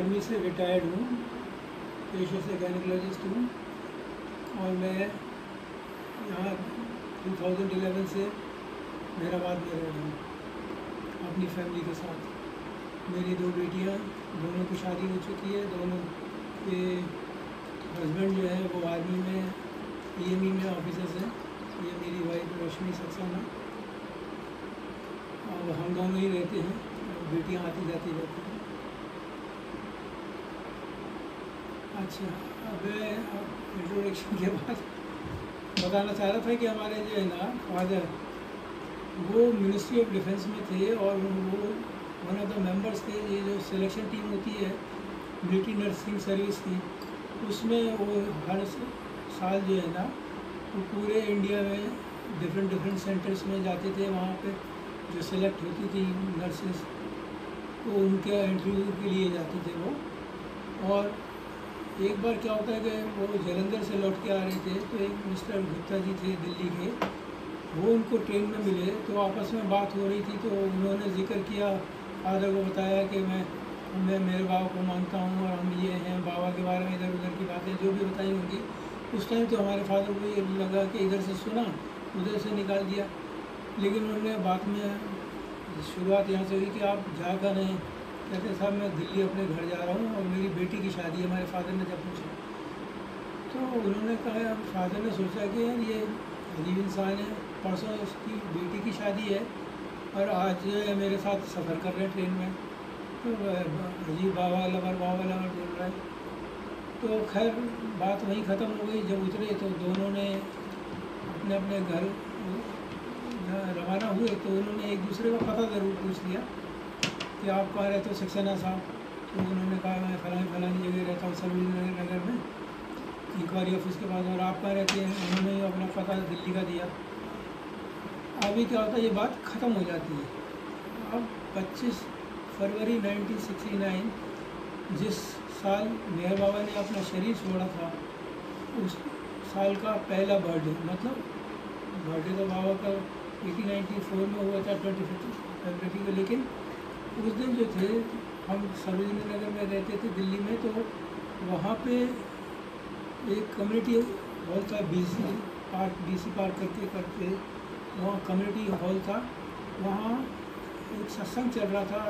Army से retired हूँ, पेशे से गायनेकोलॉजिस्ट हूँ और मैं यहाँ 2011 से हैदराबाद में रह रहा हूँ अपनी फैमिली के साथ। मेरी 2 बेटियाँ, दोनों की शादी हो चुकी है, दोनों के हस्बैंड जो है वो आर्मी में EME में ऑफिसर्स हैं। ये मेरी वाइफ रश्मि सक्सेना, और हम दोनों ही रहते हैं, बेटियाँ आती जाती रहती हैं। अच्छा, अब इंट्रोडक्शन के बाद बताना चाह रहा था कि हमारे जो है ना फादर वो मिनिस्ट्री ऑफ डिफेंस में थे और वो वन ऑफ द मेंबर्स थे। ये जो सिलेक्शन टीम होती है मिलिट्री नर्सिंग सर्विस की, उसमें वो हर साल जो है ना वो पूरे इंडिया में डिफरेंट सेंटर्स में जाते थे। वहाँ पे जो सिलेक्ट होती थी नर्सेस, तो उनके इंटरव्यू के लिए जाते थे वो। और एक बार क्या होता है कि वो जलंधर से लौट के आ रहे थे, तो एक मिस्टर गुप्ता जी थे दिल्ली के, वो उनको ट्रेन में मिले, तो आपस में बात हो रही थी। तो उन्होंने जिक्र किया, फादर को बताया कि मैं मेरे बाबा को मानता हूँ और हम ये हैं, बाबा के बारे में इधर उधर की बातें जो भी बताई होंगी। उस टाइम तो हमारे फादर को ये लगा कि इधर से सुना उधर से निकाल दिया, लेकिन उन्होंने बाद में शुरुआत यहाँ से हुई कि आप जा कर नहीं, कहते साहब मैं दिल्ली अपने घर जा रहा हूँ और मेरी बेटी की शादी है। हमारे फादर ने जब पूछा तो उन्होंने कहा, फादर ने सोचा कि यार ये अजीब इंसान है, परसों उसकी बेटी की शादी है और आज जो है मेरे साथ सफ़र कर रहे हैं ट्रेन में, तो अजीब बाबा लवर बोल रहा है। तो खैर बात वहीं ख़त्म हो गई। जब उतरे तो दोनों ने अपने अपने घर रवाना हुए, तो उन्होंने एक दूसरे का पता ज़रूर पूछ लिया कि आप कहाँ रहते हो सक्सेना साहब। तो उन्होंने कहा मैं फलानी जगह रहता हूँ सरोजिनी नगर में, इंक्वायरी ऑफिस के पास। और आप कहाँ रहते हैं? उन्होंने अपना पता दिल्ली का दिया। अभी क्या होता है, ये बात ख़त्म हो जाती है। अब 25 फरवरी 1969, जिस साल मेहर बाबा ने अपना शरीर छोड़ा था, उस साल का पहला बर्थडे, मतलब बर्थडे तो बाबा का 1894 में हुआ था 25 फरवरी को, लेकिन उस दिन जो थे हम सरोजिनी नगर में रहते थे दिल्ली में, तो वहाँ पे एक कम्युनिटी हॉल था, BC पार्क करके वहाँ कम्युनिटी हॉल था। वहाँ एक सत्संग चल रहा था।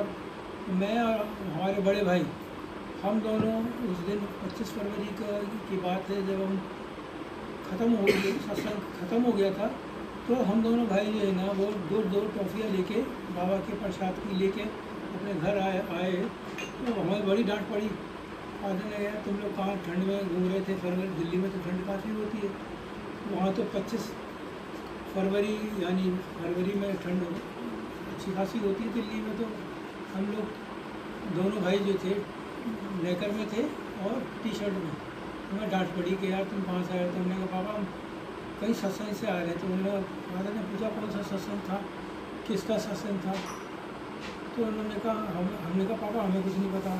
मैं और हमारे बड़े भाई, हम दोनों उस दिन 25 फरवरी की बात है, जब हम सत्संग ख़त्म हो गया था, तो हम दोनों भाई जो है ना वो दो टॉफ़ियाँ लेके बाबा के प्रसाद की लेके अपने घर आए। तो हमें बड़ी डांट पड़ी। फादर ने कहा तुम लोग कहाँ ठंड में घूम रहे थे? फरवरी दिल्ली में तो ठंड काफ़ी होती है, वहाँ तो 25 फरवरी यानी फरवरी में ठंड अच्छी खासी होती है दिल्ली में। तो हम लोग दोनों भाई जो थे नेकर में थे और टी-शर्ट में। हमें डांट पड़ी कि यार तुम कहाँ से आए थे? हमने कहा पापा हम कहीं सत्संग से आ रहे थे। उन्होंने फादर ने पूछा कौन सा सत्संग था, किसका सत्संग था? तो उन्होंने कहा हमने कहा पापा हमें कुछ नहीं पता,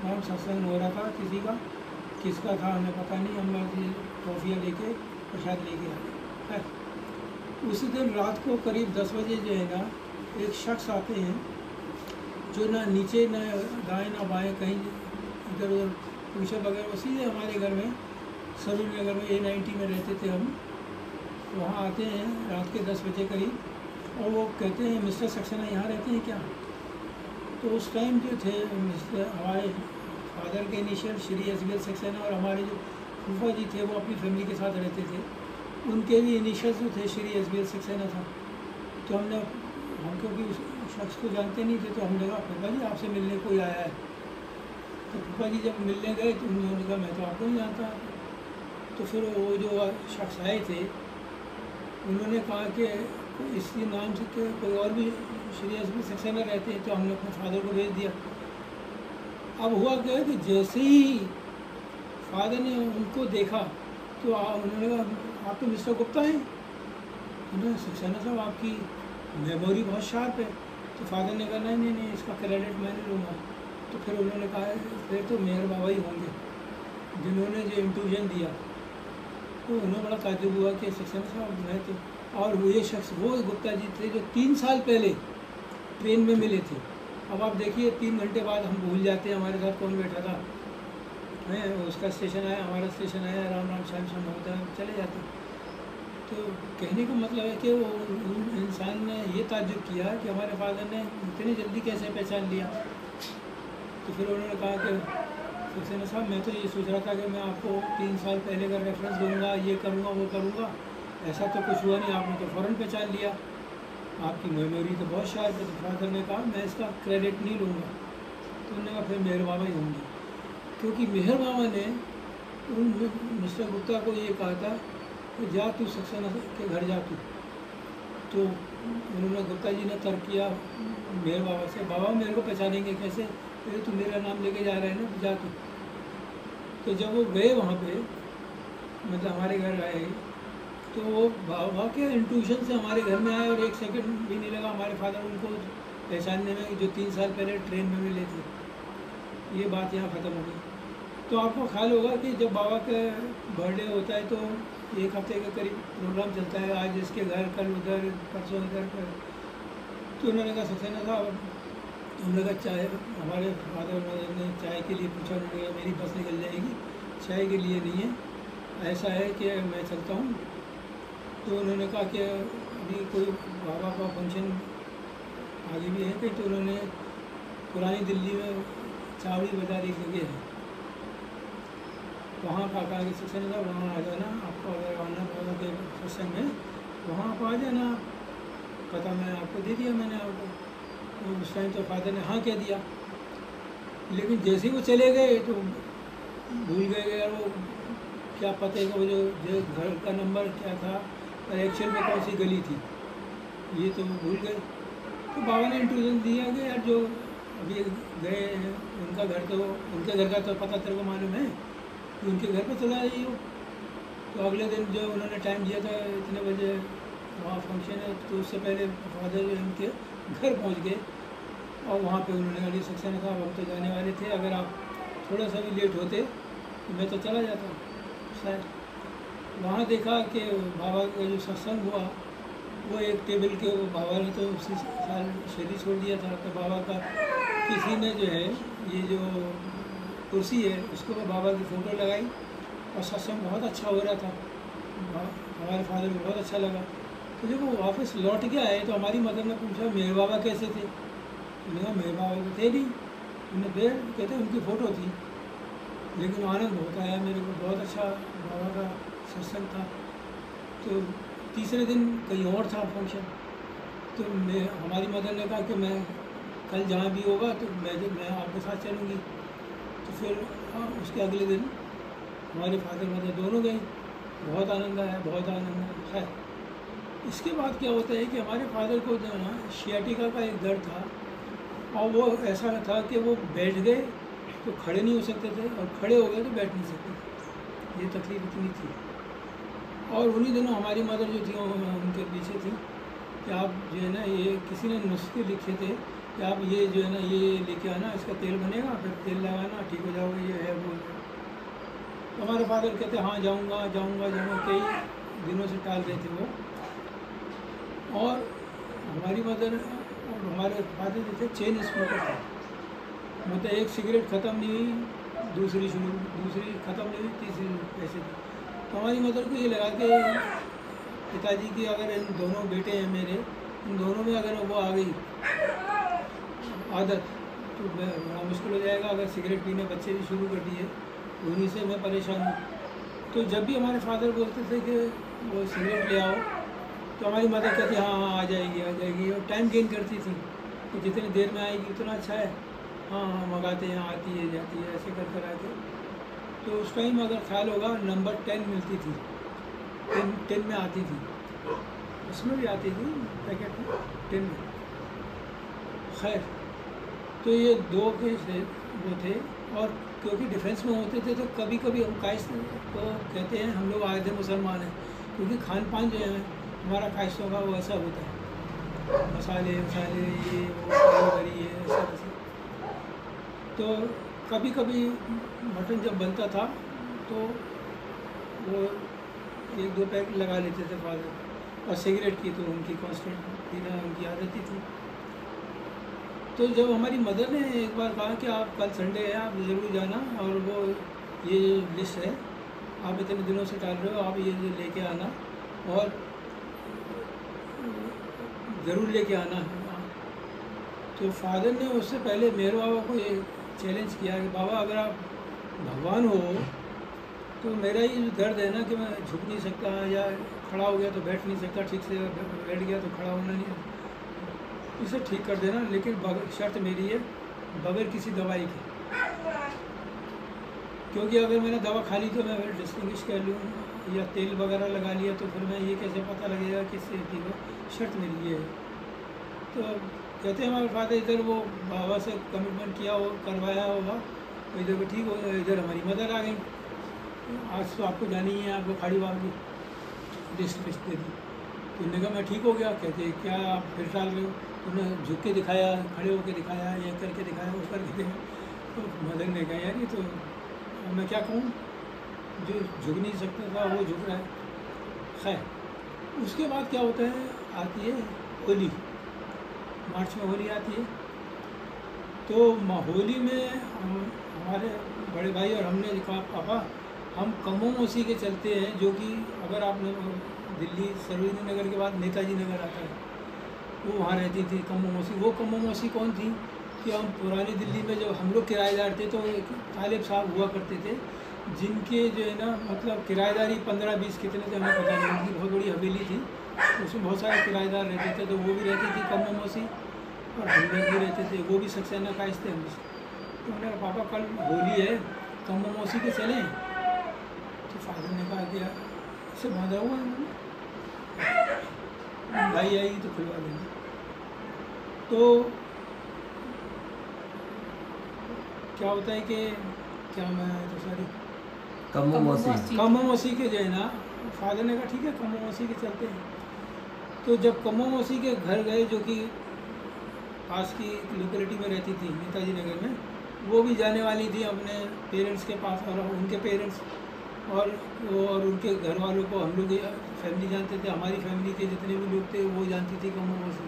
हम सत्संग हो रहा था किसी का, किसका था हमें पता नहीं, हम टॉफ़ियाँ लेके प्रसाद लेके आ गए। उसी दिन रात को करीब 10 बजे जो है ना एक शख्स आते हैं जो ना नीचे ना दाएँ ना बाएँ कहीं इधर उधर पूछे बगैर वो सीधे हमारे घर में सरोजिनी नगर में A90 में रहते थे हम। वहाँ आते हैं रात के 10 बजे करीब, और वो कहते हैं मिस्टर सक्सेना यहाँ रहते हैं क्या? तो उस टाइम जो थे हमारे फादर के इनिशियल श्री SBL सक्सेना और हमारे जो फूफा जी थे वो अपनी फैमिली के साथ रहते थे, उनके भी इनिशियल जो थे श्री SBL सक्सेना था। तो हम क्योंकि उस शख्स को जानते नहीं थे, तो हमने कहा फूफा जी आपसे मिलने कोई आया है। तो फूफा जी जब मिलने गए तो उन्होंने कहा मैं तो आपको नहीं जानता। तो फिर वो जो शख्स आए थे उन्होंने कहा कि इसी नाम से कि कोई और भी श्री SBL सक्सेना रहते हैं। तो हमने अपने फादर को भेज दिया। अब हुआ क्या कि जैसे ही फादर ने उनको देखा तो उन्होंने कहा आप तो मिस्टर गुप्ता हैं? उन्होंने सक्सेना साहब आपकी मेमोरी बहुत शार्प है। तो फादर ने कहा नहीं इसका क्रेडिट मैं नहीं लूँगा। तो फिर उन्होंने कहा फिर तो मेहर बाबा ही होंगे जिन्होंने जो इंट्यूजन दिया। तो उन्हें बड़ा ताज्जुब हुआ कि सक्सेना साहब मैं तो, और वो ये शख्स वो गुप्ता जी थे जो 3 साल पहले ट्रेन में मिले थे। अब आप देखिए 3 घंटे बाद हम भूल जाते हैं हमारे साथ कौन बैठा था, हैं उसका स्टेशन आया, हमारा स्टेशन आया, राम राम श्याम श्याम होता है, चले जाते हैं। तो कहने का मतलब है कि वो इंसान ने ये ताज्जुब किया कि हमारे फादर ने इतनी जल्दी कैसे पहचान लिया। तो फिर उन्होंने कहा कि सक्सेना साहब, मैं तो ये सोच रहा था कि मैं आपको 3 साल पहले का रेफरेंस दूंगा, ये करूँगा वो करूँगा, ऐसा तो कुछ हुआ नहीं, आपने तो फ़ौरन पहचान लिया, आपकी मेमोरी तो बहुत शार्प है। तो फादर ने कहा मैं इसका क्रेडिट नहीं लूँगा। तो उन्होंने कहा फिर मेहर बाबा ही होंगे, क्योंकि मेहर बाबा ने उन मिस्टर गुप्ता को ये कहा था कि जा तू सक्सेना के घर जा तू। तो उन्होंने गुप्ता जी ने तर्क किया मेहर बाबा से, बाबा मेरे को पहचानेंगे कैसे, अरे तू मेरा नाम लेके जा रहा है ना, जा तू। तो जब वो गए वहाँ पे, मतलब हमारे घर आए, तो वो बाबा के इंट्यूशन से हमारे घर में आए और 1 सेकंड भी नहीं लगा हमारे फादर उनको पहचानने में, जो 3 साल पहले ट्रेन में मिले थे। ये बात यहाँ ख़त्म हो गई। तो आपको ख्याल होगा कि जब बाबा का बर्थडे होता है तो 1 हफ्ते के करीब प्रोग्राम चलता है, आज इसके घर, कल उधर, परसों इधर कर। तो उन्होंने कहा सक्सेना साहब, उन्होंने कहा चाय, हमारे फादर ने चाय के लिए पूछा, उन्होंने कहा मेरी बस निकल जाएगी, चाय के लिए नहीं है, ऐसा है कि मैं चलता हूँ। तो उन्होंने कहा कि अभी कोई बाबा का फंक्शन आगे भी है कहीं, तो उन्होंने पुरानी दिल्ली में चावड़ी बाजार एक जगह है, वहाँ का कहा कि सक्सेना साहब वहाँ आ जाना, आपको अगर आना बाबा के सत्संग में वहाँ आप आ जाना, पता मैं आपको दे दिया मैंने आपको। तो उस टाइम तो फादर ने हाँ कह दिया, लेकिन जैसे ही वो चले गए तो भूल गए यार वो क्या पते का, वो जो घर का नंबर क्या था और एक्चुअल में कौन सी गली थी, ये तो भूल गए। तो बाबा ने इंट्रोडक्शन दिया कि यार जो अभी गए हैं उनका घर, तो उनके घर का तो पता तेरे को मालूम है, तो उनके घर पर चला जाइए। तो अगले दिन जो उन्होंने टाइम दिया था इतने बजे वहाँ फंक्शन है, तो उससे पहले फादर उनके घर पहुँच गए और वहाँ पे उन्होंने कहा सक्सेना साहब हम तो जाने वाले थे, अगर आप थोड़ा सा भी लेट होते तो मैं तो चला जाता शायद। वहाँ देखा कि बाबा का जो सत्संग हुआ वो एक टेबल के, बाबा ने तो उसी साल शरीर छोड़ दिया था, तो बाबा का किसी ने जो है ये जो कुर्सी है उसको बाबा की फ़ोटो लगाई और सत्संग बहुत अच्छा हो रहा था, हमारे फादर को बहुत अच्छा लगा। तो जब वो वापस लौट के आए तो हमारी मदर ने पूछा मेहर बाबा कैसे थे, उन्होंने कहा मेहर बाबा तो थे नहीं, उन्हें देर कहते उनकी फ़ोटो थी, लेकिन आनंद बहुत आया मेरे को, बहुत अच्छा बाबा का सत्संग था। तो तीसरे दिन कहीं और था फंक्शन, तो हमारी मदर ने कहा कि मैं कल जहाँ भी होगा तो मैं आपके साथ चलूँगी। तो फिर उसके अगले दिन हमारे फादर मदर दोनों गए, बहुत आनंद आया, बहुत आनंद आया। खैर इसके बाद क्या होता है कि हमारे फादर को जो है ना शियाटिका का एक दर्द था, और वो ऐसा था कि वो बैठ गए तो खड़े नहीं हो सकते थे और खड़े हो गए तो बैठ नहीं सकते थे, ये तकलीफ इतनी थी। और उन्हीं दिनों हमारी मदर जो थी उनके पीछे थी कि आप जो है ना ये किसी ने नुस्खे लिखे थे कि आप ये जो है ना ये लेके आना, इसका तेल बनेगा, फिर तेल लगाना, ठीक हो जाओगे, ये है वो। तो हमारे फादर कहते हाँ जाऊँगा जाऊँगा जाऊँगा, कई दिनों से टाल रहे थे वो। और हमारी मदर और हमारे फादर जो थे चेन स्मोकर थे, मतलब एक सिगरेट ख़त्म नहीं हुई दूसरी शुरू, दूसरी ख़त्म नहीं हुई तीसरी ऐसे थी। तो हमारी मदर को ये लगा कि पिताजी की अगर इन दोनों बेटे हैं मेरे, इन दोनों में अगर वो आ गई आदत तो बड़ा मुश्किल हो जाएगा, अगर सिगरेट पीने बच्चे भी शुरू कर दिए तो उन्हीं से मैं परेशान हूँ। तो जब भी हमारे फादर बोलते थे कि वो सिगरेट ले आओ तो हमारी मदर कहती हाँ हाँ आ जाएगी, और टाइम गेन करती थी कि जितनी देर में आएगी उतना अच्छा है, हाँ हाँ मंगाते हैं, आती है जाती है, ऐसे कर कर आके। तो उस टाइम अगर ख्याल होगा नंबर 10 मिलती थी, 10 में आती थी, उसमें भी आती थी पैकेट में 10 में। खैर तो ये दो के वो थे, और क्योंकि डिफेंस में होते थे तो कभी कभी हम कायस्त को कहते हैं हम लोग आधे मुसलमान हैं, क्योंकि खान पान जो है हमारा कायस्तों का वो ऐसा होता है, मसाले वसाले ये वो करी है ऐसा वैसा। तो कभी कभी मटन जब बनता था तो वो 1-2 पैक लगा लेते थे फादर, और सिगरेट की तो उनकी कांस्टेंट पीना उनकी आदत ही थी। तो जब हमारी मदर ने एक बार कहा कि आप कल संडे है, आप ज़रूर जाना, और वो ये लिस्ट है, आप इतने दिनों से टाल रहे हो, आप ये लेके आना और ज़रूर लेके आना है। तो फादर ने उससे पहले मेरे बाबा को ये चैलेंज किया कि बाबा अगर आप भगवान हो तो मेरा ये जो दर्द है ना कि मैं झुक नहीं सकता, या खड़ा हो गया तो बैठ नहीं सकता ठीक से, बैठ गया तो खड़ा होना नहीं, इसे ठीक कर देना, लेकिन शर्त मेरी है बगैर किसी दवाई की, क्योंकि अगर मैंने दवा खा ली तो मैं डिस्टिंग्विश कर लूँ या तेल वगैरह लगा लिया तो फिर मैं ये कैसे पता लगेगा किससे ठीक हो, शर्त मेरी ये है। तो कहते हैं हमारे फादर इधर वो बाबा से कमिटमेंट किया हो, करवाया होगा, तो इधर को ठीक हो, इधर हमारी मदर आ गई, आज तो आपको जानी ही है, आपको खाड़ी बाग की लिस्ट दे दी। तो उन्होंने कहा मैं ठीक हो गया। कहते क्या आप फिर टाल रहे हो? उन्होंने झुक के दिखाया, खड़े होकर दिखाया, ये करके दिखाया, वो करके दिखाया। तो मदर ने कहा यार ये तो मैं क्या कहूँ, जो झुक नहीं सकता था वो झुक रहा है। खैर उसके बाद क्या होता है, आती है होली, मार्च में होली आती है। तो होली में हमारे बड़े भाई और हमने कहा पापा हम कमो मौसी के चलते हैं, जो कि अगर आप दिल्ली सरोजिनी नगर के बाद नेताजी नगर आता है, वो वहाँ रहती थी कमो मौसी। वो कमो मौसी कौन थी कि हम पुरानी दिल्ली में जब हम लोग किराएदार थे तो एक तालिब साहब हुआ करते थे, जिनके जो है ना मतलब किराएदारी 15-20 कितने थे हमें पता नहीं, उनकी बहुत बड़ी हवेली थी, उसमें बहुत सारे किराएदार रहते थे। तो वो भी रहती थी कमो मौसी और हम लोग भी रहते थे, वो भी सक्सेना काइश थे हम। तो मैंने कहा पापा कल होली है, कमो मौसी के चलें? तो फादर ने कहा कि इससे बांधा हुआ है मैंने, भाई आएगी तो खुलवा देंगे। तो क्या होता है कि क्या मैं आया तो सारी कमो मौसी के जो है ना, फादर ने कहा ठीक है कमो मौसी के चलते हैं। तो जब कमो मौसी के घर गए, जो कि पास की लोकेलिटी में रहती थी नेताजी नगर में, वो भी जाने वाली थी अपने पेरेंट्स के पास, और उनके पेरेंट्स और उनके घर वालों को हम लोग फैमिली जानते थे, हमारी फैमिली के जितने भी लोग थे वो जानती थी कमो मौसी।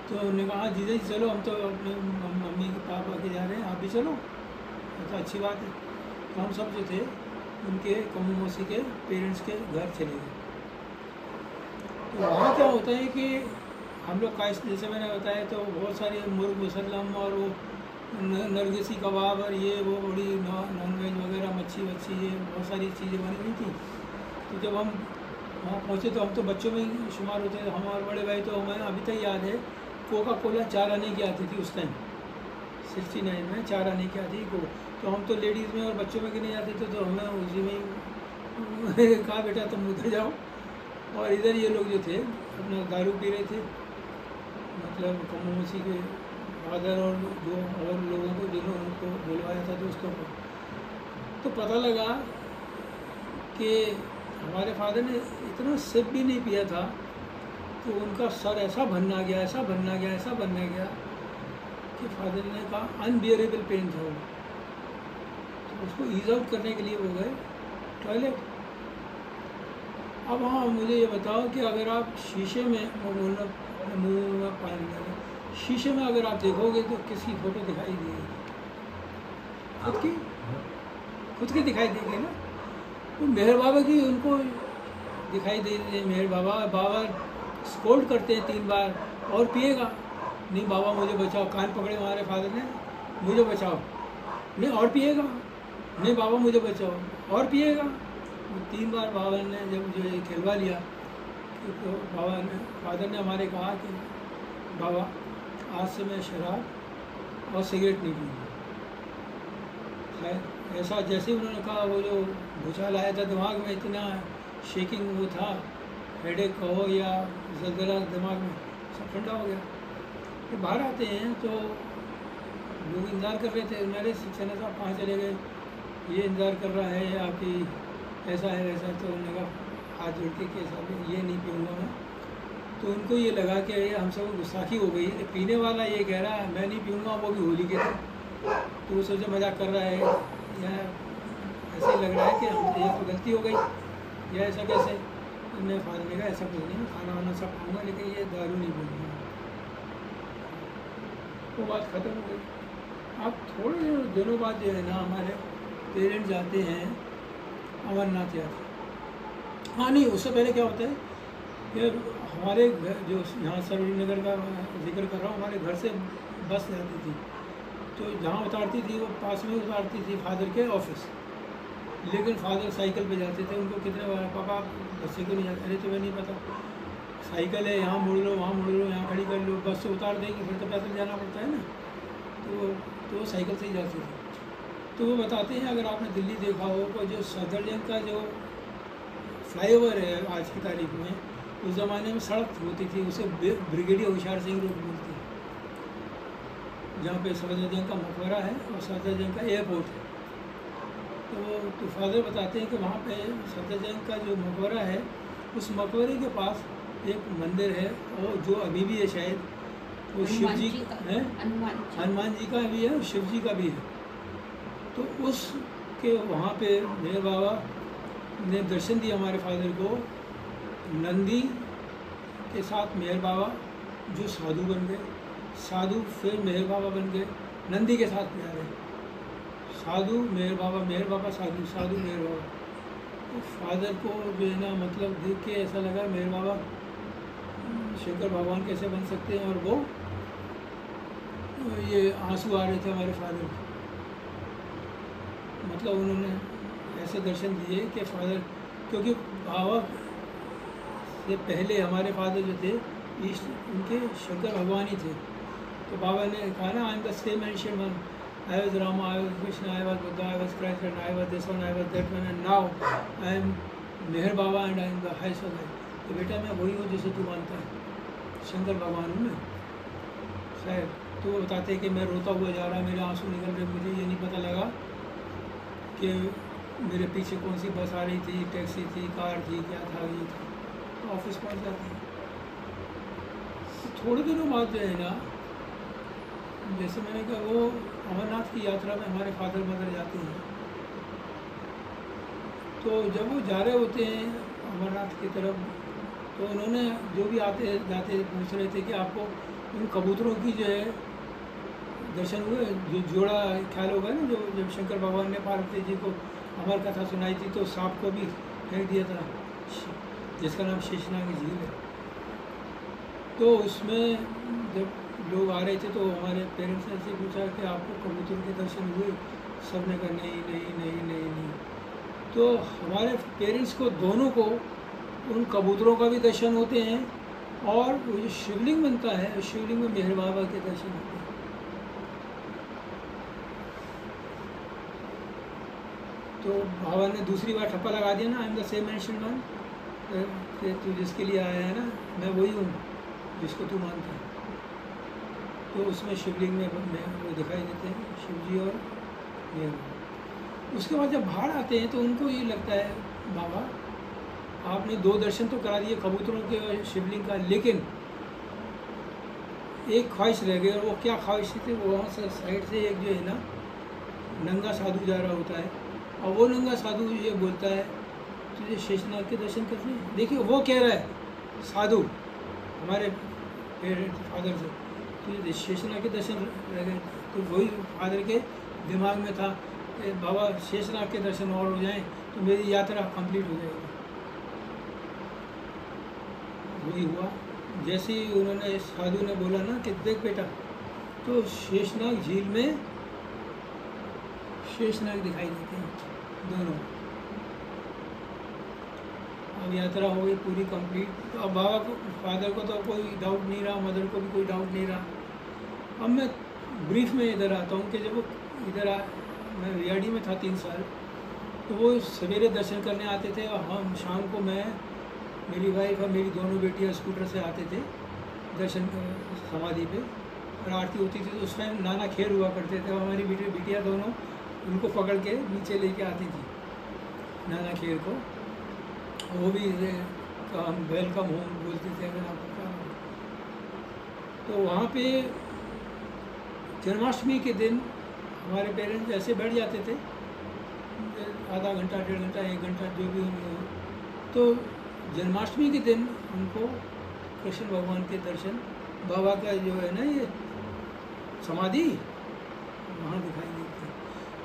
तो उन्होंने कहा जीजा जी चलो, हम तो अपने मम्मी के पापा के जा रहे हैं, आप भी चलो, तो अच्छी बात है। तो हम सब जो थे उनके कमो मौसी के पेरेंट्स के घर चले गए। तो वहाँ क्या होता है कि हम लोग का जैसे मैंने बताया तो बहुत सारी मुर्ग मुसल्लम और वो नरगिसी कबाब और ये वो बड़ी नॉन वेज वगैरह मच्छी ये बहुत सारी चीज़ें बनी हुई थी। तो जब हम वहाँ पहुँचे तो हम तो बच्चों में ही शुमार होते थे, हमारे बड़े भाई तो हमें अभी तक याद है कोका कोला 4 आने की आती थी उस टाइम, 69 में 4 आने की आती को। तो हम तो लेडीज़ में और बच्चों में नहीं जाते थे, तो हमें उसी में ही कहा बेटा तुम उधर जाओ, और इधर ये लोग जो थे अपना दारू पी रहे थे, मतलब कमो मौसी के फादर और जो और लोगों को जिन्होंने उनको बुलवाया था दोस्तों को। तो पता लगा कि हमारे फादर ने इतना सिप भी नहीं पिया था कि उनका सर ऐसा बनना गया कि फादर ने कहा अनबियरेबल पेन था वो। तो उसको ईज आउट करने के लिए वो गए टॉयलेट। अब हाँ मुझे ये बताओ कि अगर आप शीशे में मुँह में पानी डालें, शीशे में अगर आप देखोगे तो किसकी फ़ोटो दिखाई देगी? खुद की दिखाई देगी ना। तो मेहर बाबा की उनको दिखाई दे रही है। मेहर बाबा स्कोल्ड करते हैं 3 बार, और पिएगा नहीं बाबा मुझे बचाओ, कान पकड़े हमारे फादर ने, मुझे बचाओ, नहीं और पिएगा, नहीं बाबा मुझे बचाओ, और पिएगा। 3 बार बाबा ने जब जो ये खिलवा लिया तो फादर ने हमारे कहा कि बाबा आज से मैं शराब और सिगरेट नहीं पीऊँगा। खैर ऐसा जैसे ही उन्होंने कहा, वो जो भूचाल आया था दिमाग में, इतना शेकिंग वो था, हेडेक कहो या जलजला दिमाग में, सब ठंडा हो गया। फिर बाहर आते हैं तो लोग इंतज़ार कर रहे थे, मेरे सक्सेना साहब कहाँ चले गए, ये इंतज़ार कर रहा है आपकी ऐसा है वैसा है। तो उन्होंने कहा हाथ जोड़ के कि साहब ये नहीं पीऊँगा मैं। तो उनको ये लगा कि हमसे वो गुस्ताखी हो गई, पीने वाला ये कह रहा है मैं नहीं पीऊँगा, वो भी होली के दिन। तो वो सोचे मजाक कर रहा है या ऐसे ही लग रहा है कि ये तो गलती हो गई या ऐसा कैसे। उन्होंने फादर ने कहा ऐसा कुछ नहीं, खाना वाना सब खाऊँगा लेकिन ये दारू नहीं पीऊँगा। वो बात ख़त्म हो गई। अब थोड़े दिनों बाद जो है ना हमारे पेरेंट्स जाते हैं अमरनाथ यात्रा। हाँ नहीं, उससे पहले क्या होता है कि हमारे घर जो यहाँ सरोजनी नगर का जिक्र कर रहा हूँ, हमारे घर से बस जाती थी, तो जहाँ उतारती थी वो पास में उतारती थी फादर के ऑफिस। लेकिन फादर साइकिल पे जाते थे। उनको कितने बार, पापा आप बस से क्यों नहीं जाते? अरे तुम्हें नहीं पता, साइकिल है, यहाँ मुड़ लो, वहाँ मुड़ लो, यहाँ खड़ी कर लो, बस से उतार देगी, फिर तो पैदल जाना पड़ता है ना। तो वो साइकिल से ही जाती थी। तो वो बताते हैं, अगर आपने दिल्ली देखा हो तो जो सफदरजंग का जो फ्लाईओवर है आज की तारीख में, उस ज़माने में सड़क होती थी, उसे ब्रिगेडियर होशियार सिंह रोड बोलते हैं, जहाँ पे सफदरजंग का मकबरा है और सफदरजंग का एयरपोर्ट है। तो फादर बताते हैं कि वहाँ पे सफदरजंग का जो मकबरा है, उस मकबरे के पास एक मंदिर है, और जो अभी भी है शायद, वो शिव जी है, हनुमान जी का भी है और शिव जी का भी है। तो उसके वहाँ पे मेहर बाबा ने दर्शन दिया हमारे फादर को। नंदी के साथ मेहर बाबा जो साधु बन गए, साधु फिर मेहर बाबा बन गए, नंदी के साथ में आ रहे, साधु मेहर बाबा साधु, साधु मेहर बाबा। तो फादर को जो है ना मतलब देख के ऐसा लगा, मेहर बाबा शंकर भगवान कैसे बन सकते हैं, और वो ये आंसू आ रहे थे हमारे फादर को। मतलब उन्होंने ऐसे दर्शन दिए कि फादर, क्योंकि बाबा से पहले हमारे फादर जो थे ईस्ट, उनके शंकर भगवान ही थे। तो बाबा ने कहा ना, I am the same ancient one, I was Rama, I was Krishna, I was Buddha, I was Christ, and I was this one, I was that one, and now I am Meher Baba and I am the highest one. तो बेटा मैं वही हूँ जिसे तू मानता है, शंकर भगवान हूँ मैं शायद। तो वो बताते हैं कि मैं रोता हुआ जा रहा, मेरे आंसू निकल रहे, मुझे ये नहीं पता लगा कि मेरे पीछे कौन सी बस आ रही थी, टैक्सी थी, कार थी, क्या था, ये था। ऑफिस पहुँच जाते हैं। तो थोड़े दिनों बाद जो है ना, जैसे मैंने कहा, वो अमरनाथ की यात्रा में हमारे फादर मदर जाते हैं। तो जब वो जा रहे होते हैं अमरनाथ की तरफ, तो उन्होंने जो भी आते जाते पूछ रहे थे कि आपको उन कबूतरों की जो है दर्शन हुए, जो जोड़ा ख्याल होगा ना, जो जब शंकर भगवान ने पार्वती जी को अमर कथा सुनाई थी, तो सांप को भी फेंक दिया था, जिसका नाम शेषनाग झील है। तो उसमें जब लोग आ रहे थे, तो हमारे पेरेंट्स ने से पूछा कि आपको कबूतर के दर्शन हुए? सब ने कहा नहीं नहीं नहीं नहीं नहीं। तो हमारे पेरेंट्स को दोनों को उन कबूतरों का भी दर्शन होते हैं, और वो जो शिवलिंग बनता है, उस शिवलिंग में मेहर बाबा के दर्शन होते हैं। तो बाबा ने दूसरी बार ठप्पा लगा दिया ना, I am the same ancient one, तू जिसके लिए आया है ना, मैं वही हूँ जिसको तू मानता है। तो उसमें शिवलिंग में वो दिखाई देते हैं, शिव जी और मेहर बाबा। उसके बाद जब बाहर आते हैं तो उनको ये लगता है, बाबा आपने 2 दर्शन तो करा दिए कबूतरों के और शिवलिंग का, लेकिन एक ख्वाहिश रह गई। और वो क्या ख्वाहिश थी? वो वहाँ से साइड से एक जो है ना नंगा साधु जा रहा होता है, और वो नंगा साधु ये बोलता है, तुझे शेषनाग के दर्शन करने हैं? देखिए वो कह रहा है साधु हमारे पेरेंट फादर से, तुझे शेषनाग के दर्शन रह गए। तो वही फादर के दिमाग में था कि बाबा शेषनाग के दर्शन और हो जाएं तो मेरी यात्रा कंप्लीट हो जाएगी। वही हुआ। जैसे ही उन्होंने, साधु ने बोला ना कि देख बेटा, तो शेषनाग झील में शेषनाग दिखाई देते हैं दोनों। अब यात्रा हो गई पूरी कंप्लीट। तो अब बाबा को, फादर को तो कोई डाउट नहीं रहा, मदर को भी कोई डाउट नहीं रहा। अब मैं ब्रीफ में इधर आता हूँ कि जब वो इधर मैं रियाड़ी में था 3 साल, तो वो सवेरे दर्शन करने आते थे, और हम शाम को, मैं, मेरी वाइफ और मेरी दोनों बेटियाँ स्कूटर से आते थे दर्शन समाधि पे, और आरती होती थी। तो उस टाइम नाना खेर हुआ करते थे, हमारी बेटियाँ दोनों उनको पकड़ के नीचे लेके आती थी नाना खेर को। वो भी हम वेलकम होम बोलते थे अगर आपको। तो वहाँ पे जन्माष्टमी के दिन हमारे पेरेंट्स ऐसे बैठ जाते थे, आधा घंटा, 1.5 घंटा, 1 घंटा, जो भी उन्हें हो। तो जन्माष्टमी के दिन उनको कृष्ण भगवान के दर्शन, बाबा का जो है ना ये समाधि वहाँ दिखाई देती है।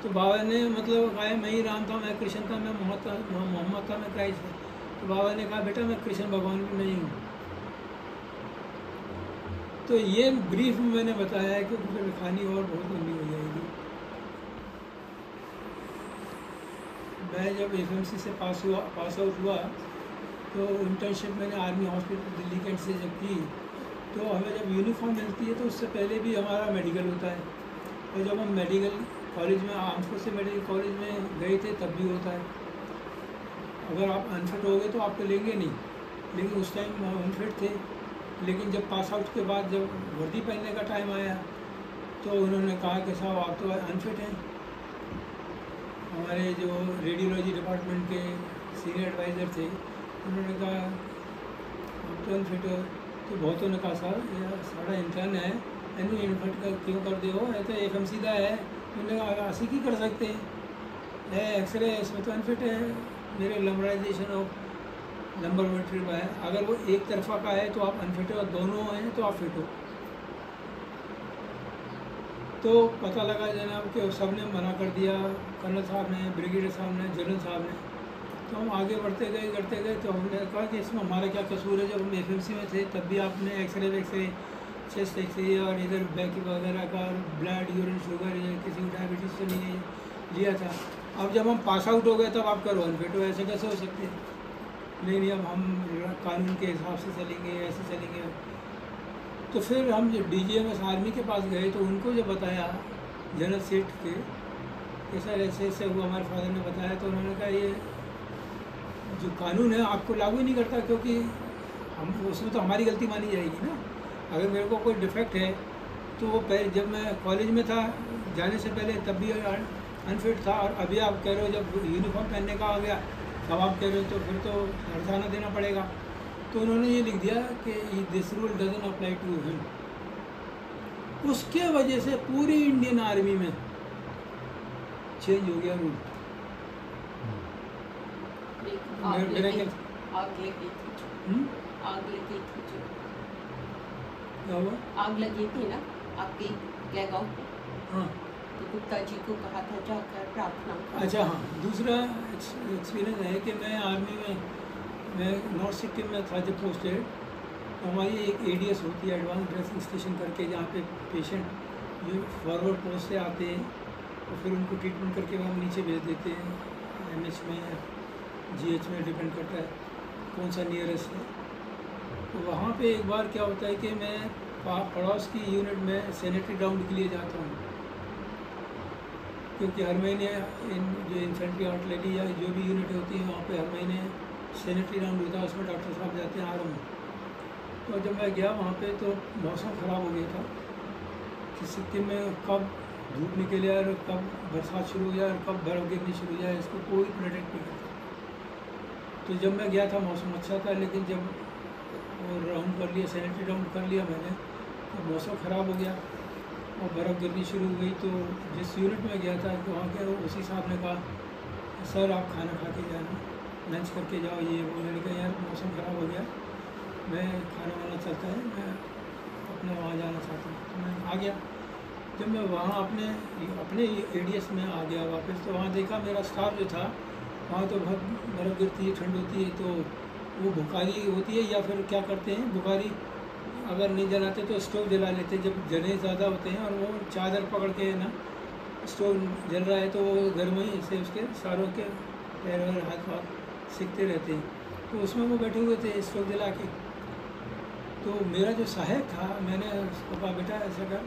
तो बाबा ने मतलब कहा मैं ही राम था, मैं कृष्ण था, मैं मोहम्मद था, मैं क्राइस्ट था। तो बाबा ने कहा बेटा मैं कृष्ण भगवान भी नहीं हूँ। तो ये ब्रीफ में मैंने बताया है, क्योंकि फिर कहानी और बहुत लंबी हो जाएगी। मैं जब एफएमसी से पास आउट हुआ तो इंटर्नशिप मैंने आर्मी हॉस्पिटल दिल्ली कैंट से जब की, तो हमें जब यूनिफॉर्म मिलती है तो उससे पहले भी हमारा मेडिकल होता है। और जब हम मेडिकल कॉलेज में आर्म्स फोर्सेस मेडिकल कॉलेज में गए थे तब भी होता है। अगर आप अनफिट हो गए तो आपको लेंगे नहीं, लेकिन उस टाइम हम अनफिट थे। लेकिन जब पास आउट के बाद जब वर्दी पहनने का टाइम आया तो उन्होंने कहा कि साहब आप तो अनफिट हैं। हमारे जो रेडियोलॉजी डिपार्टमेंट के सीनियर एडवाइज़र थे उन्होंने कहा आप तो अनफिट हो। तो बहुतों ने कहा साहब ये सारा इंटर्न है, एनी अनफिट का क्यों कर दे हो, ये तो एफएमसी का है। उन्होंने कहा आसी की कर सकते हैं, एक्सरे इसमें तो अनफिट है, मेरे लंबराइजेशन ऑफ नंबर वेट्री का है। अगर वो एक तरफा का है तो आप अनफिट हो, दोनों हैं तो आप फिट हो। तो पता लगा जनाब कि सब ने मना कर दिया, कर्नल साहब ने, ब्रिगेडियर साहब ने, जनरल साहब ने। तो हम आगे बढ़ते गए करते गए, तो हमने कहा कि इसमें हमारा क्या कसूर है। जब हम एफएमसी में थे तब भी आपने एक्सरे चेस्ट एक्सरे और इधर बैक वगैरह का ब्लड यूरिन शुगर या किसी को डायबिटीज़ तो नहीं लिया था। अब जब हम पास आउट हो गए तब आप करो अनफिट हो, ऐसे कैसे हो सकते हैं। नहीं अब हम कानून के हिसाब से चलेंगे, ऐसे चलेंगे। तो फिर हम जब डीजीएमएस आर्मी के पास गए तो उनको जब बताया जनरल सेठ के कि सर ऐसे ऐसे हुआ, हमारे फादर ने बताया, तो उन्होंने कहा ये जो कानून है आपको लागू ही नहीं करता, क्योंकि हम उसमें तो हमारी गलती मानी जाएगी ना। अगर मेरे को कोई डिफेक्ट है तो वो पहले जब मैं कॉलेज में था जाने से पहले तब भी अनफिट था, और अभी आप कह रहे हो जब यूनिफॉर्म पहनने का आ गया तब आप कह रहे हो, तो फिर तो हर्जाना देना पड़ेगा। तो उन्होंने ये लिख दिया कि this rule doesn't apply to him. उसके वजह से पूरी इंडियन आर्मी में चेंज हो गया रूल। मेरा क्या हुआ? आग लगी थी ना आपके क्या गाँव पे? हाँ, तो गुप्ता जी को कहा था जाकर प्रार्थना करो। अच्छा हाँ, दूसरा एक्सपीरियंस है कि मैं आर्मी में, मैं नॉर्थ सिक्किम में था जब पोस्टेड। तो हमारी एक एडीएस होती है, एडवांस ड्रेसिंग स्टेशन करके, जहाँ पे पेशेंट जो फॉरवर्ड पोस्ट से आते हैं और फिर उनको ट्रीटमेंट करके हम नीचे भेज देते हैं, एमएच में या जीएच में, डिपेंड करता है कौन सा नियरेस्ट है। तो वहाँ पे एक बार क्या होता है कि मैं पड़ोस की यूनिट में सैनिटरी राउंड के लिए जाता हूँ, क्योंकि हर महीने जो इन्फेंट्री आर्टिलरी या जो भी यूनिट होती है वहाँ पे हर महीने सैनिटरी राउंड होता है, उसमें डॉक्टर साहब जाते हैं आर्म। तो जब मैं गया वहाँ पे तो मौसम ख़राब हो गया था कि सिक्किम में कब धूप निकले और कब बरसात शुरू हो जाए और कब बर्फ़ गिरनी शुरू हो जाए, इसको कोई प्रेडिक्ट नहीं करता। तो जब मैं गया था मौसम अच्छा था, लेकिन जब वो राउंड कर लिया, सैनिटरी राउंड कर लिया मैंने, तो मौसम ख़राब हो गया और बर्फ़ गिरनी शुरू हो गई। तो जिस यूनिट में गया था तो वहाँ के उसी साहब ने कहा सर आप खाना खा के जाना, लंच करके जाओ। ये वो, मैंने कहा यार मौसम ख़राब हो गया, मैं खाना वाना चलता है, मैं अपना वहाँ जाना चाहता हूँ। तो मैं आ गया। जब मैं वहाँ अपने एडीएस में आ गया वापस, तो वहाँ देखा मेरा स्टाफ जो था, वहाँ तो बहुत बर्फ़ गिरती है, ठंड होती है, तो वो बुखारी होती है या फिर क्या करते हैं, बुखारी अगर नहीं जलाते तो स्टोव जला लेते हैं। जब जने ज़्यादा होते हैं और वो चादर पकड़ के ना स्टोव जल रहा है तो वो गर्मी से उसके सारों के पैर और हाथ वाथ सीखते रहते हैं। तो उसमें वो बैठे हुए थे स्टोव जला के। तो मेरा जो सहायक था, मैंने उसको कहा बेटा ऐसा कर,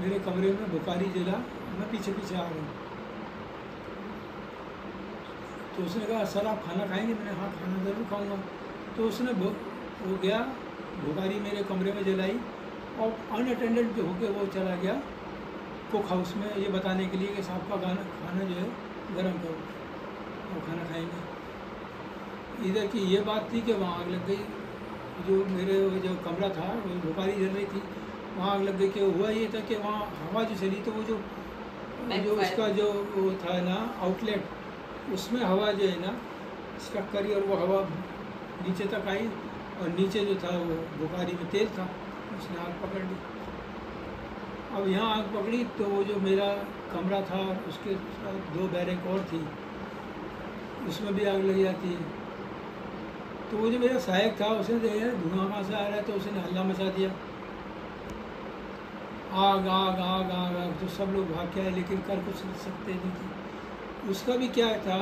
मेरे कमरे में बुखारी जला, मैं पीछे पीछे आ रहा हूँ। तो उसने कहा सर आप खाना खाएंगे? मैंने हाँ खाना ज़रूर खाऊंगा। तो उसने वो गया, बुखारी मेरे कमरे में जलाई और अनअटेंडेड जो होके वो चला गया कुक हाउस में, ये बताने के लिए कि साहब का खाना जो है गर्म करो और खाना खाएंगे। इधर की ये बात थी कि वहाँ आग लग गई, जो मेरे जो कमरा था वो बुखारी जल रही थी, वहाँ आग लग गई। कि हुआ ये था कि वहाँ हवा जो चली तो वो जो उसका जो वो था ना आउटलेट, उसमें हवा जो है ना स्टक करी और वो हवा नीचे तक आई और नीचे जो था वो बुखारी में तेल था, उसने आग पकड़ ली। अब यहाँ आग पकड़ी तो वो जो मेरा कमरा था उसके साथ 2 बैरक और थी, उसमें भी आग लग जाती है। तो वो जो मेरा सहायक था उसने देखा धुआं कहाँ से आ रहा है, तो उसने हल्ला मचा दिया, आग आग आग आग आग। तो सब लोग भाग के आए, लेकिन कर कुछ सकते नहीं थे। उसका भी क्या था,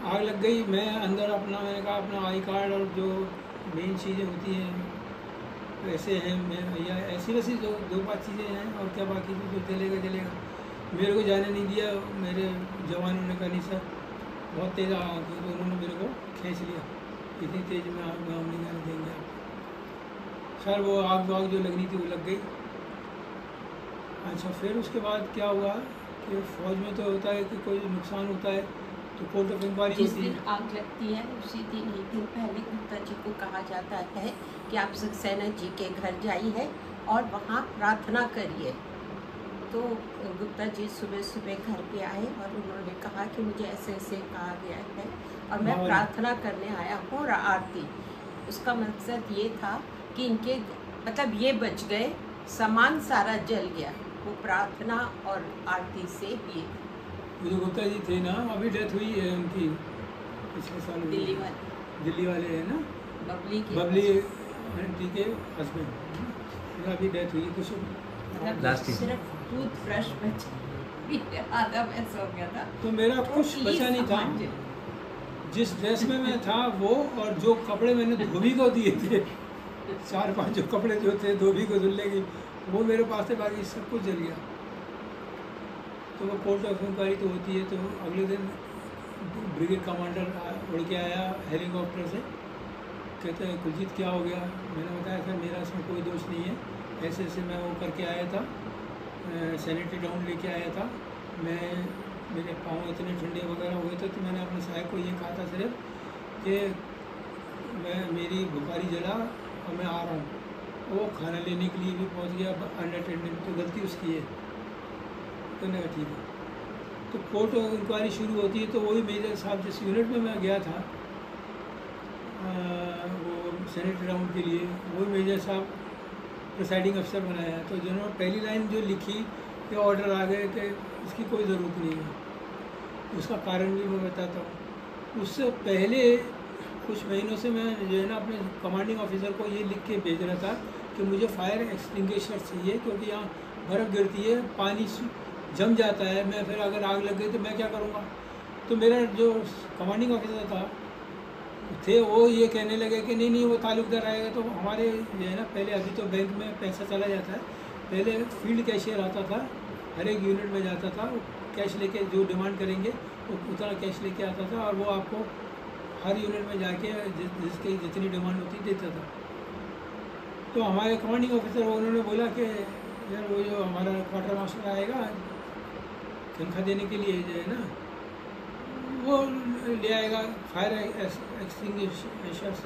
आग लग गई, मैं अंदर मैंने कहा अपना आई कार्ड और जो मेन चीज़ें होती हैं वैसे हैं, मैं भैया ऐसी वैसी 2-5 चीज़ें हैं, और क्या बाकी जो जलेगा जलेगा। मेरे को जाने नहीं दिया, मेरे जवानों ने कहा नहीं सर बहुत तेज़ आग थी, तो उन्होंने मेरे को खींच लिया, इतनी तेज़ में आग में हम नहीं जाने देंगे आप। सर वो आग वाग जो लगनी थी वो लग गई। अच्छा, फिर उसके बाद क्या हुआ कि फ़ौज में तो होता है कि कोई नुकसान होता है तो कोर्ट ऑफ इंक्वायरी जिस होती है। दिन आग लगती है उसी दिन एक दिन पहले गुप्ता जी को कहा जाता है कि आप सक्सेना जी के घर जाइए और वहाँ प्रार्थना करिए। तो गुप्ता जी सुबह सुबह घर पे आए और उन्होंने कहा कि मुझे ऐसे ऐसे कहा गया है और मैं प्रार्थना करने आया हूँ और आरती। उसका मकसद ये था कि इनके मतलब ये बच गए, सामान सारा जल गया, वो प्रार्थना और आरती से ये। वो जो गुप्ता जी थे ना, अभी डेथ हुई है उनकी पिछले साल हुई है। दिल्ली वाले हैं ना, बबली आंटी के हस्बैंड, अभी डेथ हुई कुछ मतलब सिर्फ टूथब्रश बच आधा पैसा हो गया था। तो मेरा कुछ बचा नहीं था। जिस ड्रेस में मैं था वो, और जो कपड़े मैंने धोबी को दिए थे 4-5 जो कपड़े जो थे धोबी को धुलने की, वो मेरे पास थे, बाकी सब कुछ जल गया। तो वो कोर्ट ऑफ इंक्वायरी तो होती है। तो अगले दिन ब्रिगेड कमांडर उड़ के आया हेलीकॉप्टर से, कहते हैं कुलजीत क्या हो गया। मैंने बताया सर मेरा इसमें कोई दोष नहीं है, ऐसे ऐसे मैं वो करके आया था, सैनिटरी डाउन लेके आया था, मेरे पाँव इतने ठंडे वगैरह हुए थे, तो मैंने अपने साहब को ये कहा था सिर्फ कि मेरी बुखारी जला और मैं आ रहा हूँ। वो खाना लेने के लिए भी पहुँच गया अनअटेंडेड, तो गलती उसकी है। तो नहीं ठीक है। तो कोर्ट ऑफ इंक्वायरी शुरू होती है, तो वही मेजर साहब जिस यूनिट में मैं गया था वो सैनिटरी राउंड के लिए, वही मेजर साहब प्रिसाइडिंग अफसर बनाया। तो जिन्होंने पहली लाइन जो लिखी कि ऑर्डर आ गए कि इसकी कोई ज़रूरत नहीं है, उसका कारण भी मैं बताता हूँ। उससे पहले कुछ महीनों से मैं जो है ना अपने कमांडिंग ऑफिसर को ये लिख के भेज रहा था कि मुझे फायर एक्सटिंग्विशर चाहिए, क्योंकि यहाँ बर्फ़ गिरती है, पानी जम जाता है, मैं फिर अगर आग लग गई तो मैं क्या करूँगा। तो मेरा जो कमांडिंग ऑफिसर था थे वो ये कहने लगे कि नहीं नहीं वो ताल्लुकदार आएगा। तो हमारे जो है ना पहले, अभी तो बैंक में पैसा चला जाता है, पहले फील्ड कैशियर आता था, हर एक यूनिट में जाता था, कैश लेके जो डिमांड करेंगे वो उतना कैश लेके आता था, और वो आपको हर यूनिट में जाके जिसकी जितनी डिमांड होती देता था। तो हमारे कमांडिंग ऑफिसर उन्होंने बोला कि यार वो जो हमारा क्वार्टर मास्टर आएगा तनख्वाह देने के लिए जो है ना, वो ले आएगा फायर एक्सटिंग्विशर्स।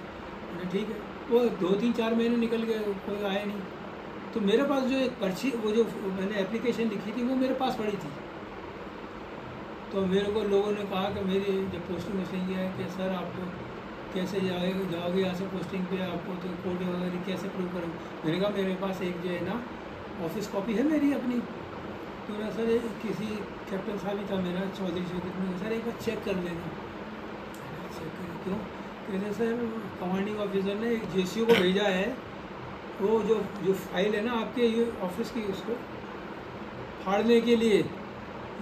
ठीक है। वो 2-3-4 महीने निकल गए, कोई आया नहीं। तो मेरे पास जो एक पर्ची, वो जो मैंने एप्लीकेशन लिखी थी वो मेरे पास पड़ी थी। तो मेरे को लोगों ने कहा कि मेरी जब पोस्टिंग वोस्टिंग है कि सर आप तो कैसे जाओगे यहाँ से पोस्टिंग पे, आपको तो कोड वगैरह कैसे प्रूव करोगे। मैंने कहा मेरे पास एक जो है ना ऑफिस कॉपी है मेरी अपनी। तो मैं सर किसी कैप्टन साहब ही था मेरा, चौधरी में, सर एक बार चेक कर लेना। चेक कर क्यों? कहते सर कमांडिंग ऑफिसर ने एक जेसीओ को भेजा है, वो जो फाइल है ना आपके ऑफिस की, उसको फाड़ने के लिए,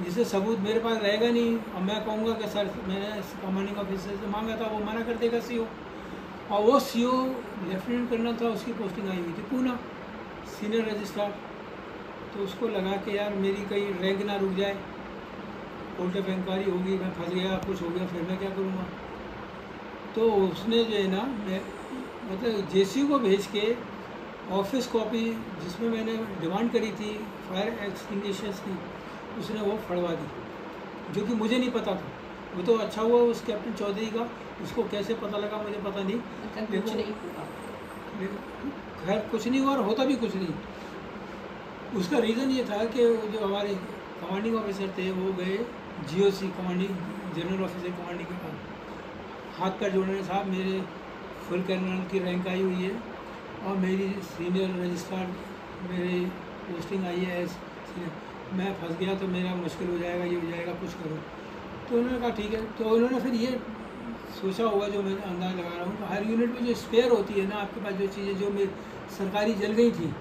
जिसे सबूत मेरे पास रहेगा नहीं। अब मैं कहूँगा कि सर मैंने कमांडिंग ऑफिसर से मांगा था, वो मना कर देगा सीओ। और वो सीओ लेफ्टिनेंट कर्नल था, उसकी पोस्टिंग आई हुई थी पूना, सीनियर रजिस्ट्रार। तो उसको लगा कि यार मेरी कहीं रैंक ना रुक जाए, कोर्ट ऑफ इंक्वायरी होगी, मैं फंस गया, कुछ हो गया, फिर मैं क्या करूँगा। तो उसने जो है ना मतलब जेसीओ को भेज के ऑफिस कॉपी जिसमें मैंने डिमांड करी थी फायर एक्सटिंग्विशर्स की, उसने वो फड़वा दी, जो कि मुझे नहीं पता था। वो तो अच्छा हुआ उस कैप्टन चौधरी का, उसको कैसे पता लगा मुझे पता नहीं। खैर कुछ नहीं हुआ और होता भी कुछ नहीं। उसका रीज़न ये था कि जो हमारे कमांडिंग ऑफिसर थे वो गए GOC commanding general officer commanding के पास, हाथ पैर जोड़ने, साहब मेरे फुल कर्नल की रैंक आई हुई है और मेरी सीनियर रजिस्ट्रार मेरे पोस्टिंग आई है, मैं फंस गया तो मेरा मुश्किल हो जाएगा, ये हो जाएगा, कुछ करो। तो उन्होंने कहा ठीक है। तो उन्होंने फिर ये सोचा होगा, जो मैं अंदाज़ लगा रहा हूँ, हर यूनिट में जो स्पेयर होती है ना आपके पास, जो चीज़ें जो मेरी सरकारी जल गई थी,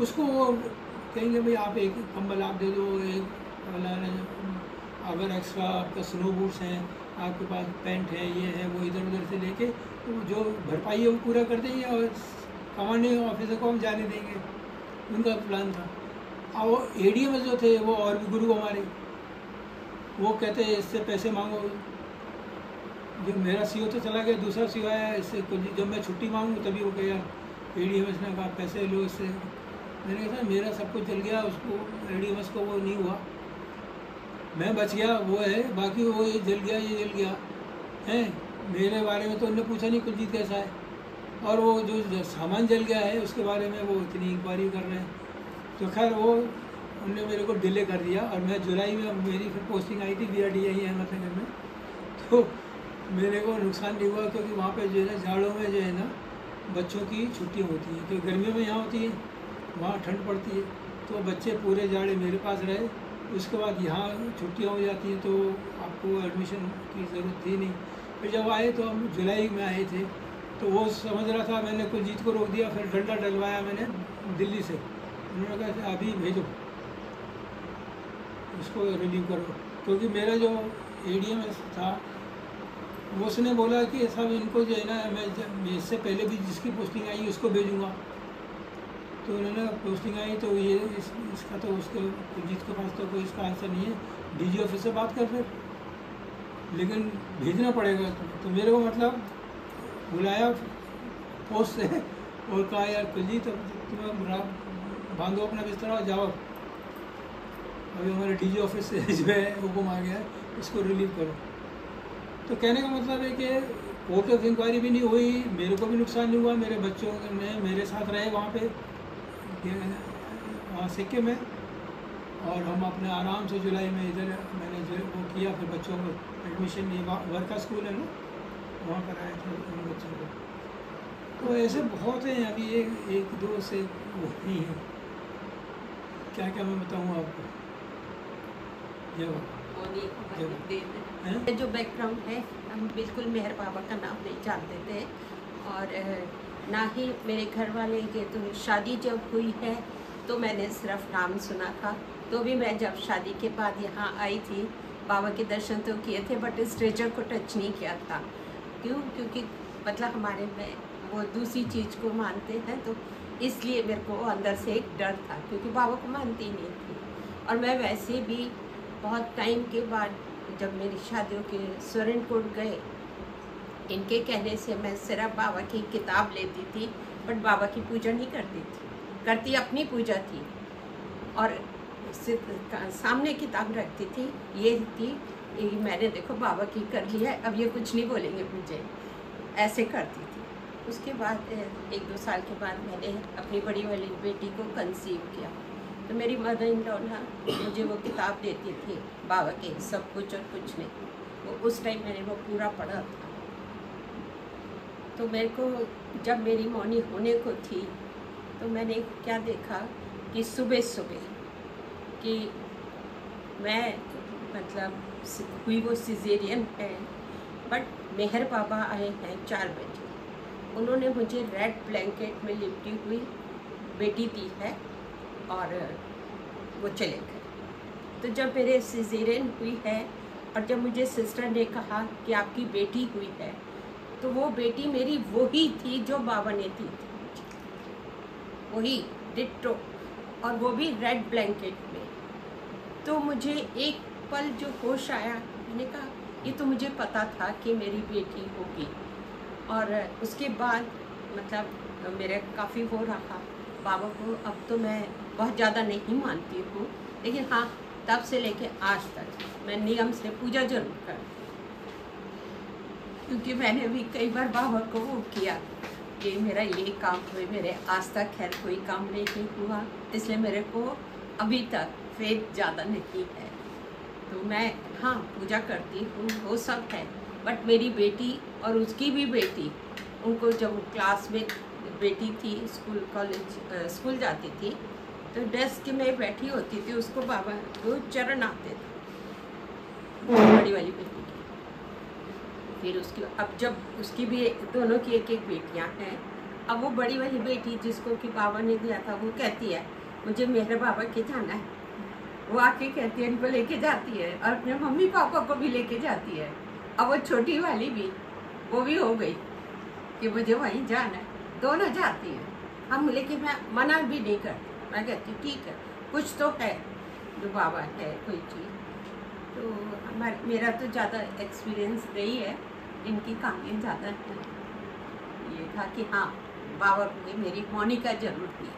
उसको वो कहेंगे भाई आप एक कंबल आप दे दो, एक अगर एक्स्ट्रा आपका स्नो बूट्स हैं, आपके पास पैंट है, ये है, वो इधर उधर से लेके तो जो भरपाई है वो पूरा कर देंगे और कमांडिंग ऑफिसर को हम जाने देंगे। उनका प्लान था। और वो ADM जो थे वो और भी गुरु हमारे, वो कहते हैं इससे पैसे मांगो। जो मेरा CO तो चला गया, दूसरा CO आया, इससे कुछ जब मैं छुट्टी मांगूँ तभी वो कहेगा ADM ने कहा पैसे लो इससे। मैंने कहा मेरा सब कुछ जल गया, उसको ADM को वो नहीं हुआ, मैं बच गया वो है, बाकी वो ये जल गया, ये जल गया है। मेरे बारे में तो उन्होंने पूछा नहीं कुलजीत कैसा है, और वो जो सामान जल गया है उसके बारे में वो इतनी इंक्वायरी कर रहे हैं। तो खैर वो उनने मेरे को डिले कर दिया, और मैं जुलाई में मेरी फिर पोस्टिंग आई थी BRDI अहमदनगर में। तो मेरे को नुकसान नहीं हुआ, क्योंकि वहाँ पे जो है ना जाड़ों में जो है ना बच्चों की छुट्टियाँ होती हैं, तो गर्मियों में यहाँ होती है, वहाँ ठंड पड़ती है। तो बच्चे पूरे जाड़े मेरे पास रहे, उसके बाद यहाँ छुट्टियाँ हो जाती हैं, तो आपको एडमिशन की ज़रूरत थी नहीं। फिर जब आए तो हम जुलाई में आए थे, तो वो समझ रहा था, मैंने कुलजीत को रोक दिया, फिर डंडा डलवाया मैंने दिल्ली से। उन्होंने कहा अभी भेजो, उसको रिलीव करो, क्योंकि मेरा जो ADM था वो उसने बोला कि सब इनको जो है ना, मैं इससे पहले भी जिसकी पोस्टिंग आई उसको भेजूँगा। तो उन्होंने पोस्टिंग आई तो ये इसका तो उसके कुलजीत के पास तो कोई इसका आंसर नहीं है, DG ऑफिस से बात कर फिर, लेकिन भेजना पड़ेगा। तो मेरे को मतलब बुलाया पोस्ट से और कहा यार कुलजीत तुम्हें बांधो अपना बिस्तर और जाओ, अभी हमारे DG ऑफिस से जो है हुक्म आ गया है, इसको रिलीव करो। तो कहने का मतलब है कि कोर्ट ऑफ इंक्वायरी भी नहीं हुई, मेरे को भी नुकसान नहीं हुआ, मेरे बच्चों ने मेरे साथ रहे वहाँ पे सिक्किम में, और हम अपने आराम से जुलाई में इधर मैंने जो वो किया, फिर बच्चों को एडमिशन, ये वर्का स्कूल है ना, वहाँ कराया था उन बच्चों को। तो ऐसे बहुत हैं, अभी एक दो से वो नहीं है, क्या क्या मैं बताऊँ आपको। जो बैकग्राउंड है, हम बिल्कुल मेहर बाबा का नाम नहीं जानते थे, और ना ही मेरे घर वाले के। तो शादी जब हुई है तो मैंने सिर्फ नाम सुना था। तो भी मैं जब शादी के बाद यहाँ आई थी, बाबा के दर्शन तो किए थे, बट स्ट्रेचर को टच नहीं किया था। क्यों? क्योंकि मतलब हमारे में वो दूसरी चीज़ को मानते हैं, तो इसलिए मेरे को अंदर से एक डर था, क्योंकि बाबा को मानती नहीं थी। और मैं वैसे भी बहुत टाइम के बाद जब मेरी शादियों के स्वर्ण कोट गए, इनके कहने से मैं सिर्फ बाबा की किताब लेती थी, बट बाबा की पूजा नहीं करती थी, करती अपनी पूजा थी, और सामने किताब रखती थी, ये थी ये मैंने देखो बाबा की कर लिया, अब ये कुछ नहीं बोलेंगे मुझे, ऐसे करती थी। उसके बाद 1-2 साल के बाद मैंने अपनी बड़ी वाली बेटी को कंसीव किया। तो मेरी मदर इन लॉ ना मुझे वो किताब देती थी बाबा के, सब कुछ और कुछ नहीं, वो उस टाइम मैंने वो पूरा पढ़ा था। तो मेरे को जब मेरी मौनी होने को थी, तो मैंने क्या देखा कि सुबह सुबह कि मैं मतलब हुई वो सिजेरियन है, बट मेहर बाबा आए हैं 4 बजे। उन्होंने मुझे रेड ब्लैंकेट में लिपटी हुई बेटी दी है और वो चले गए। तो जब मेरे सिजेरियन हुई है और जब मुझे सिस्टर ने कहा कि आपकी बेटी हुई है, तो वो बेटी मेरी वही थी जो बाबा ने दी थी मुझे, वही डिट्टो, और वो भी रेड ब्लैंकेट में। तो मुझे एक पल जो होश आया, मैंने कहा ये तो मुझे पता था कि मेरी बेटी होगी। और उसके बाद मतलब मेरे काफ़ी हो रहा बाबा को। अब तो मैं बहुत ज़्यादा नहीं मानती हूँ, लेकिन हाँ तब से लेके आज तक मैं नियम से पूजा जरूर करती, क्योंकि मैंने भी कई बार बाबा को वो किया कि मेरा ये काम हुए, मेरे आज तक खैर कोई काम नहीं हुआ, इसलिए मेरे को अभी तक फेथ ज़्यादा नहीं है। तो मैं हाँ पूजा करती हूँ, वो सब है, बट मेरी बेटी और उसकी भी बेटी, उनको जब क्लास में बेटी थी, स्कूल कॉलेज स्कूल जाती थी, तो डेस्क में बैठी होती थी, उसको बाबा वो चरण आते थे बड़ी वाली बेटी की। फिर उसकी अब जब उसकी भी दोनों की एक एक बेटियां हैं, अब वो बड़ी वाली बेटी जिसको कि बाबा ने दिया था वो कहती है मुझे मेरे बाबा के जाना है। वो आके कहती है, इनको लेके जाती है और अपने मम्मी पापा को भी लेके जाती है। अब वो छोटी वाली भी वो भी हो गई कि मुझे वहीं जाना है, दोनों जाती हैं। हम लेकिन मैं मना भी नहीं करती, मैं कहती ठीक है कुछ तो है जो बाबा है कोई चीज़। तो मेरा तो ज़्यादा एक्सपीरियंस नहीं है, इनकी कहानी ज़्यादा है। ये था कि हाँ बाबा को मेरी मोनिका जरूर थी।